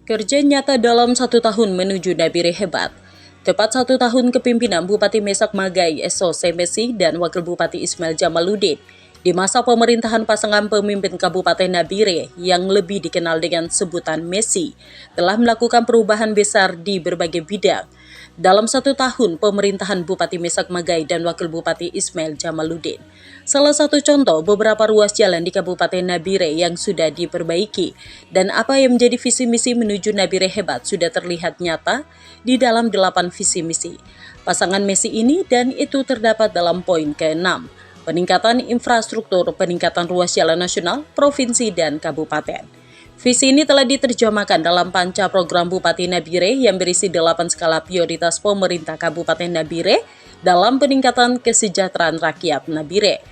Kerja nyata dalam 1 tahun menuju Nabire hebat. Tepat 1 tahun kepimpinan Bupati Mesak Magai Eso Semesi dan Wakil Bupati Ismail Jamaluddin di masa pemerintahan pasangan pemimpin Kabupaten Nabire yang lebih dikenal dengan sebutan Messi telah melakukan perubahan besar di berbagai bidang. Dalam 1 tahun pemerintahan Bupati Mesak Magai dan Wakil Bupati Ismail Jamaluddin. Salah satu contoh beberapa ruas jalan di Kabupaten Nabire yang sudah diperbaiki dan apa yang menjadi visi misi menuju Nabire hebat sudah terlihat nyata di dalam 8 visi misi pasangan Messi ini, dan itu terdapat dalam poin ke-6. Peningkatan infrastruktur, peningkatan ruas jalan nasional, provinsi, dan kabupaten. Visi ini telah diterjemahkan dalam panca program Bupati Nabire yang berisi 8 skala prioritas pemerintah Kabupaten Nabire dalam peningkatan kesejahteraan rakyat Nabire.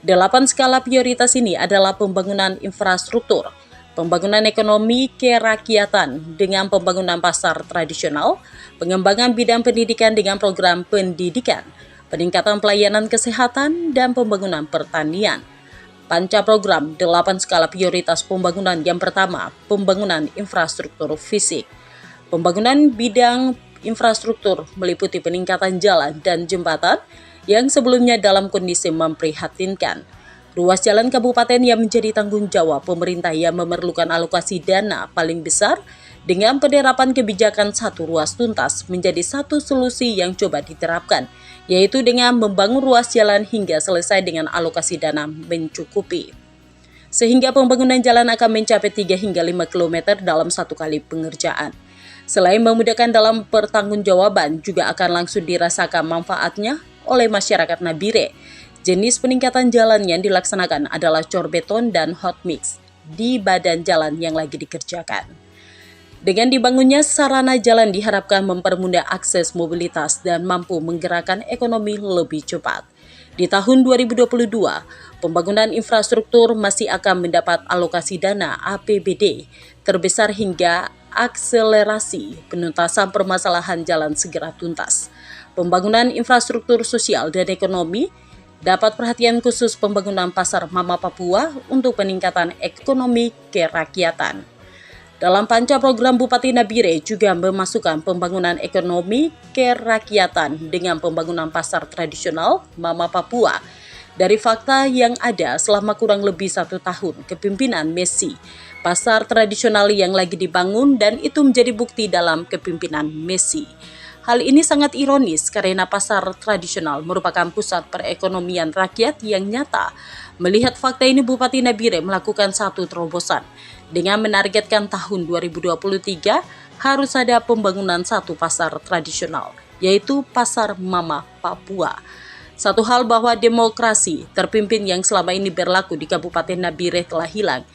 8 skala prioritas ini adalah pembangunan infrastruktur, pembangunan ekonomi kerakyatan dengan pembangunan pasar tradisional, pengembangan bidang pendidikan dengan program pendidikan, peningkatan pelayanan kesehatan, dan pembangunan pertanian. Panca program 8 skala prioritas pembangunan yang pertama, pembangunan infrastruktur fisik. Pembangunan bidang infrastruktur meliputi peningkatan jalan dan jembatan yang sebelumnya dalam kondisi memprihatinkan. Ruas jalan kabupaten yang menjadi tanggung jawab pemerintah yang memerlukan alokasi dana paling besar dengan penerapan kebijakan satu ruas tuntas menjadi satu solusi yang coba diterapkan, yaitu dengan membangun ruas jalan hingga selesai dengan alokasi dana mencukupi. Sehingga pembangunan jalan akan mencapai 3 hingga 5 km dalam 1 kali pengerjaan. Selain memudahkan dalam pertanggungjawaban, juga akan langsung dirasakan manfaatnya oleh masyarakat Nabire. Jenis peningkatan jalan yang dilaksanakan adalah cor beton dan hot mix di badan jalan yang lagi dikerjakan. Dengan dibangunnya sarana jalan diharapkan mempermudah akses mobilitas dan mampu menggerakkan ekonomi lebih cepat. Di tahun 2022, pembangunan infrastruktur masih akan mendapat alokasi dana APBD terbesar hingga akselerasi penuntasan permasalahan jalan segera tuntas. Pembangunan infrastruktur sosial dan ekonomi dapat perhatian khusus pembangunan pasar Mama Papua untuk peningkatan ekonomi kerakyatan. Dalam panca program Bupati Nabire juga memasukkan pembangunan ekonomi kerakyatan dengan pembangunan pasar tradisional Mama Papua. Dari fakta yang ada selama kurang lebih 1 tahun kepimpinan Messi, pasar tradisional yang lagi dibangun dan itu menjadi bukti dalam kepimpinan Messi. Hal ini sangat ironis karena pasar tradisional merupakan pusat perekonomian rakyat yang nyata. Melihat fakta ini, Bupati Nabire melakukan satu terobosan dengan menargetkan tahun 2023 harus ada pembangunan satu pasar tradisional, yaitu Pasar Mama Papua. Satu hal bahwa demokrasi terpimpin yang selama ini berlaku di Kabupaten Nabire telah hilang.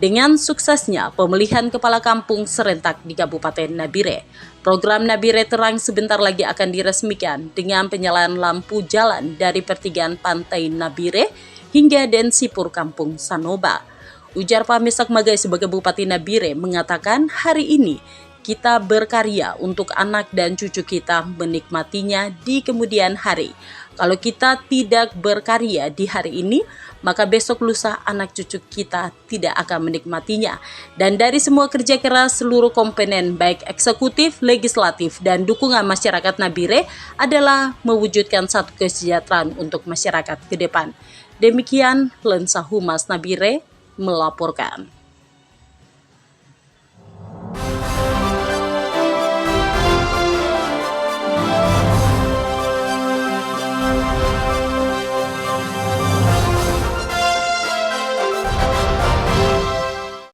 Dengan suksesnya pemilihan kepala kampung serentak di Kabupaten Nabire, program Nabire Terang sebentar lagi akan diresmikan dengan penyalaan lampu jalan dari pertigaan Pantai Nabire hingga Densipur Kampung Sanoba. Ujar Pak Mesak Magai sebagai Bupati Nabire mengatakan, hari ini kita berkarya untuk anak dan cucu kita menikmatinya di kemudian hari. Kalau kita tidak berkarya di hari ini, maka besok lusa anak cucu kita tidak akan menikmatinya. Dan dari semua kerja keras seluruh komponen baik eksekutif, legislatif, dan dukungan masyarakat Nabire adalah mewujudkan satu kesejahteraan untuk masyarakat ke depan. Demikian Lensa Humas Nabire melaporkan.